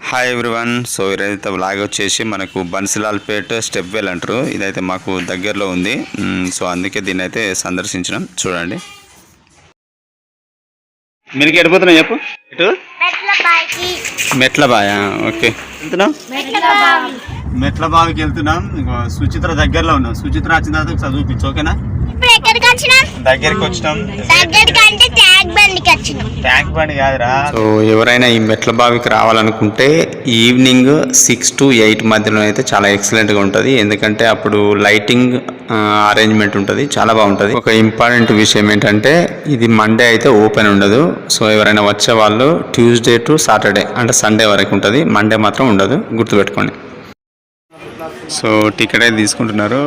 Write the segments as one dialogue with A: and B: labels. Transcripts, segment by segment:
A: Hi everyone. So ఈరోజైతే vlog వచ్చేసి మనకు బన్సిలాల్పేట్ స్టెప్ వెల్ అంటారు. ఇదైతే మాకు దగ్గరలో ఉంది. సో అందుకే దీన్ని అయితే సందర్శించడం. చూడండి. మీరు ఎడిపోతున్నా చెప్పు. ఇటు మెట్ల బాయా. ఓకే, వెళ్తున్నాం మెట్ల బావికి వెళ్తున్నాం. సుచిత్ర దగ్గరలో ఉన్నాం. సుచిత్ర వచ్చిన తర్వాత చదువుపించు. ఓకేనా? దగ్గరికి వచ్చినాం. ట్యాంక్ బండి కాదురా. సో ఎవరైనా ఈ మెట్ల బావికి రావాలనుకుంటే ఈవినింగ్ 6 to 8 మధ్యలో అయితే చాలా ఎక్సలెంట్గా ఉంటుంది. ఎందుకంటే అప్పుడు లైటింగ్ అరేంజ్మెంట్ ఉంటుంది, చాలా బాగుంటుంది. ఒక ఇంపార్టెంట్ విషయం ఏంటంటే ఇది మండే అయితే ఓపెన్ ఉండదు. సో ఎవరైనా వచ్చే వాళ్ళు ట్యూస్డే టు సాటర్డే అంటే సండే వరకు ఉంటుంది. మండే మాత్రం ఉండదు, గుర్తుపెట్టుకోండి. సో టికెట్ అయితే తీసుకుంటున్నారు.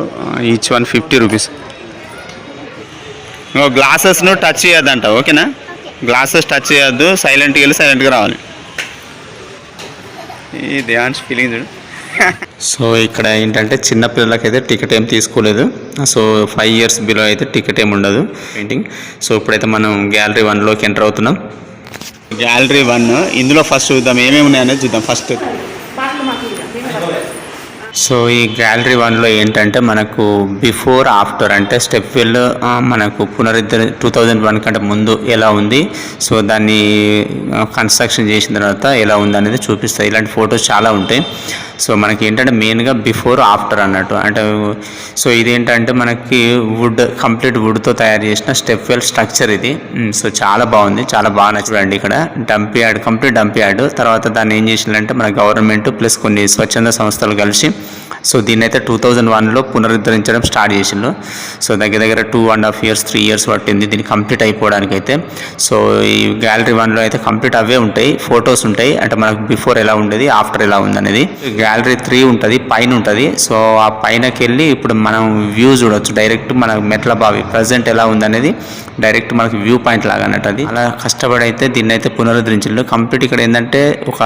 A: Each one 50 rupees. గ్లాసెస్ను టచ్ చేయొద్దంట. ఓకేనా? గ్లాసెస్ టచ్ చేయొద్దు. సైలెంట్గా వెళ్ళి సైలెంట్గా రావాలి. ఈ ధ్యాన్స్ ఫీలింగ్ చూడు. సో ఇక్కడ ఏంటంటే చిన్నపిల్లలకైతే టికెట్ ఏం తీసుకోలేదు. సో 5 years బిలో అయితే టికెట్ ఏమి ఉండదు పెయింటింగ్. సో ఇప్పుడైతే మనం గ్యాలరీ 1లోకి ఎంటర్ అవుతున్నాం. గ్యాలరీ 1 ఇందులో ఫస్ట్ చూద్దాం ఏమేమి ఉన్నాయనేది చూద్దాం ఫస్ట్. సో ఈ గ్యాలరీ 1లో ఏంటంటే మనకు బిఫోర్ ఆఫ్టర్ అంటే స్టెప్ వెల్ మనకు 2001 కంటే ముందు ఎలా ఉంది, సో దాన్ని కన్స్ట్రక్షన్ చేసిన తర్వాత ఎలా ఉంది అనేది చూపిస్తాయి. ఇలాంటి ఫొటోస్ చాలా ఉంటాయి. సో మనకి ఏంటంటే మెయిన్గా బిఫోర్ ఆఫ్టర్ అన్నట్టు. అంటే సో ఇదేంటంటే మనకి కంప్లీట్ వుడ్తో తయారు చేసిన స్టెప్ వెల్ స్ట్రక్చర్ ఇది. సో చాలా బాగుంది, చాలా బాగా నచ్చిందండి. ఇక్కడ dump yard, complete dump yard. తర్వాత దాన్ని ఏం చేసిందంటే మన గవర్నమెంట్ ప్లస్ కొన్ని స్వచ్ఛంద సంస్థలు కలిసి సో దీన్ని అయితే 2001లో పునరుద్ధరించడం స్టార్ట్ చేసిండు. సో దగ్గర 2.5 years 3 years పట్టింది దీన్ని కంప్లీట్ అయిపోవడానికి అయితే. సో ఈ గ్యాలరీ 1లో అయితే కంప్లీట్ అవే ఉంటాయి, ఫొటోస్ ఉంటాయి. అంటే మనకు బిఫోర్ ఎలా ఉండేది, ఆఫ్టర్ ఎలా ఉంది అనేది. గ్యాలరీ 3 ఉంటుంది, పైన ఉంటుంది. సో ఆ పైనకి వెళ్ళి ఇప్పుడు మనం వ్యూ చూడవచ్చు. డైరెక్ట్ మన మెట్ల బావి ప్రజెంట్ ఎలా ఉంది అనేది డైరెక్ట్ మనకి వ్యూ పాయింట్ లాగా అన్నట్టు. అది అలా కష్టపడి అయితే దీన్ని అయితే పునరుద్ధరించిండు కంప్లీట్. ఇక్కడ ఏంటంటే ఒక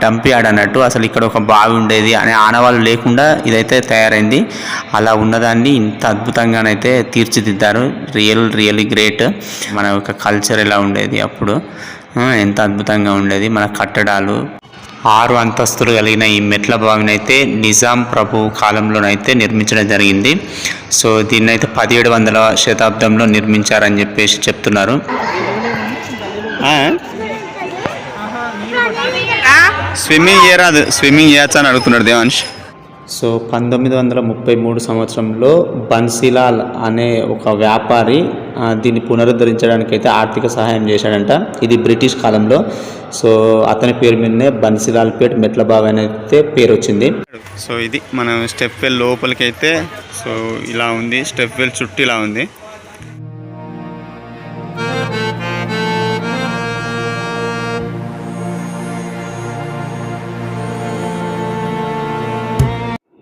A: డంప్ యార్డ్ అన్నట్టు. అసలు ఇక్కడ ఒక బావి ఉండేది అనే ఆనవాళ్ళు లేకుండా ఇదైతే తయారైంది. అలా ఉన్నదాన్ని ఇంత అద్భుతంగానైతే తీర్చిదిద్దారు. Really great. మన యొక్క కల్చర్ ఎలా ఉండేది అప్పుడు, ఎంత అద్భుతంగా ఉండేది. మన కట్టడాలు 6 అంతస్తులు కలిగిన ఈ మెట్ల బావిని అయితే నిజాం ప్రభు కాలంలోనైతే నిర్మించడం జరిగింది. సో దీన్ని అయితే 1700వ శతాబ్దంలో నిర్మించారని చెప్పేసి చెప్తున్నారు. స్విమ్మింగ్ చేయరాదు, స్విమ్మింగ్ చేయొచ్చా అని అడుగుతున్నాడు దేవాంశ్. సో 1933 సంవత్సరంలో బన్సిలాల్ అనే ఒక వ్యాపారి దీన్ని పునరుద్ధరించడానికి అయితే ఆర్థిక సహాయం చేశాడంట. ఇది బ్రిటిష్ కాలంలో. సో అతని పేరు మీదనే బన్సిలాల్పేట్ మెట్ల బావి అని అయితే పేరు వచ్చింది. సో ఇది మనం స్టెప్ వెల్ లోపలికి అయితే సో ఇలా ఉంది. స్టెప్ వెల్ చుట్టూ ఇలా ఉంది.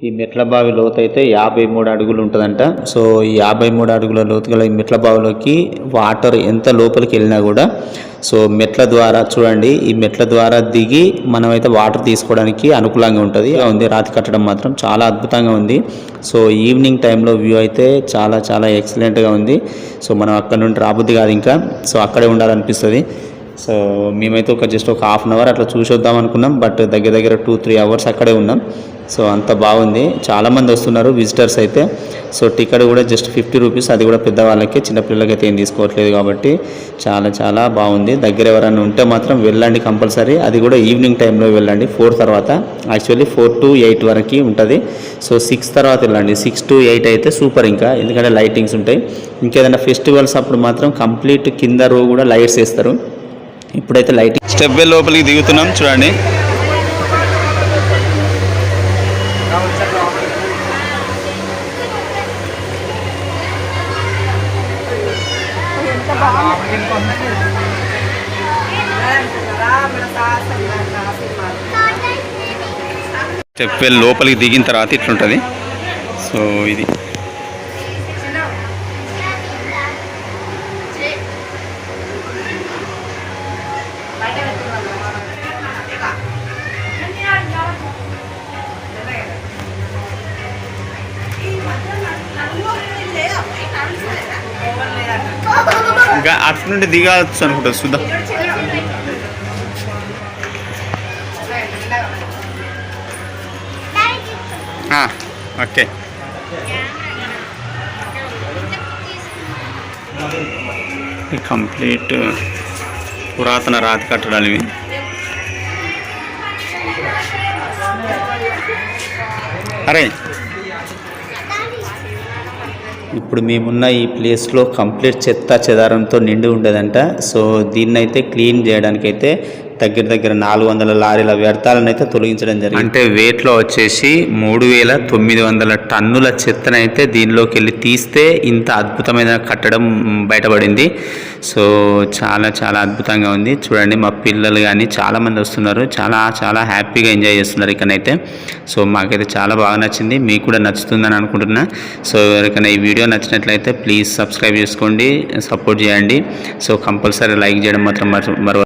A: ఈ మెట్ల బావి లోతు అయితే 53 అడుగులు ఉంటుందంట. సో ఈ 53 అడుగుల లోతు గల ఈ మెట్ల బావిలోకి వాటర్ ఎంత లోపలికి వెళ్ళినా కూడా సో మెట్ల ద్వారా చూడండి, ఈ మెట్ల ద్వారా దిగి మనమైతే వాటర్ తీసుకోవడానికి అనుకూలంగా ఉంటుంది. రాతి కట్టడం మాత్రం చాలా అద్భుతంగా ఉంది. సో ఈవినింగ్ టైంలో వ్యూ అయితే చాలా చాలా ఎక్సలెంట్గా ఉంది. సో మనం అక్కడ నుండి రాబుద్ది కాదు ఇంకా. సో అక్కడే ఉండాలనిపిస్తుంది. సో మేమైతే జస్ట్ ఒక 1/2 hour అట్లా చూసొద్దాం అనుకున్నాం. బట్ దగ్గర 2-3 hours అక్కడే ఉన్నాం. సో అంత బాగుంది. చాలామంది వస్తున్నారు విజిటర్స్ అయితే. సో టికెట్ కూడా జస్ట్ 50 రూపీస్. అది కూడా పెద్దవాళ్ళకి, చిన్నపిల్లలకి అయితే ఏం తీసుకోవట్లేదు కాబట్టి చాలా చాలా బాగుంది. దగ్గర ఎవరైనా ఉంటే మాత్రం వెళ్ళండి కంపల్సరీ. అది కూడా ఈవినింగ్ టైంలో వెళ్ళండి. 4 తర్వాత, యాక్చువల్లీ 4 to 8 వరకు ఉంటుంది. సో 6 తర్వాత వెళ్ళండి. 6 to 8 అయితే సూపర్ ఇంకా, ఎందుకంటే లైటింగ్స్ ఉంటాయి. ఇంకేదైనా ఫెస్టివల్స్ అప్పుడు మాత్రం కంప్లీట్ కింద రో కూడా లైట్స్ వేస్తారు. ఇప్పుడైతే లైటింగ్. స్టెప్ వెల్ లోపలికి దిగుతున్నాం చూడండి. స్టెప్ వెల్ లోపలికి దిగిన తర్వాత ఇట్లుంటుంది. సో ఇది అటు నుండి దిగచ్చు అనుకుంటా. చూద్దాం. ఓకే. కంప్లీట్ పురాతన రాతి కట్టడాలు ఇవి. అరే ఇప్పుడు మేమున్న ఈ ప్లేస్లో కంప్లీట్ చెత్త చెదారంతో నిండి ఉండేదంట. సో దీన్నైతే క్లీన్ చేయడానికైతే దగ్గర 400 లారీల వ్యర్థాలను అయితే తొలగించడం జరిగింది. అంటే వెయిట్లో వచ్చేసి 3900 టన్నుల చెత్తనైతే దీనిలోకి వెళ్ళి తీస్తే ఇంత అద్భుతమైన కట్టడం బయటపడింది. సో చాలా చాలా అద్భుతంగా ఉంది. చూడండి మా పిల్లలు కానీ చాలామంది వస్తున్నారు, చాలా హ్యాపీగా ఎంజాయ్ చేస్తున్నారు ఇక్కడైతే. సో మాకైతే చాలా బాగా నచ్చింది, మీకు కూడా నచ్చుతుందని అనుకుంటున్నా. సో ఎవరికైనా ఈ వీడియో నచ్చినట్లయితే ప్లీజ్ సబ్స్క్రైబ్ చేసుకోండి, సపోర్ట్ చేయండి. సో కంపల్సరీ లైక్ చేయడం మాత్రం మరవద్దు.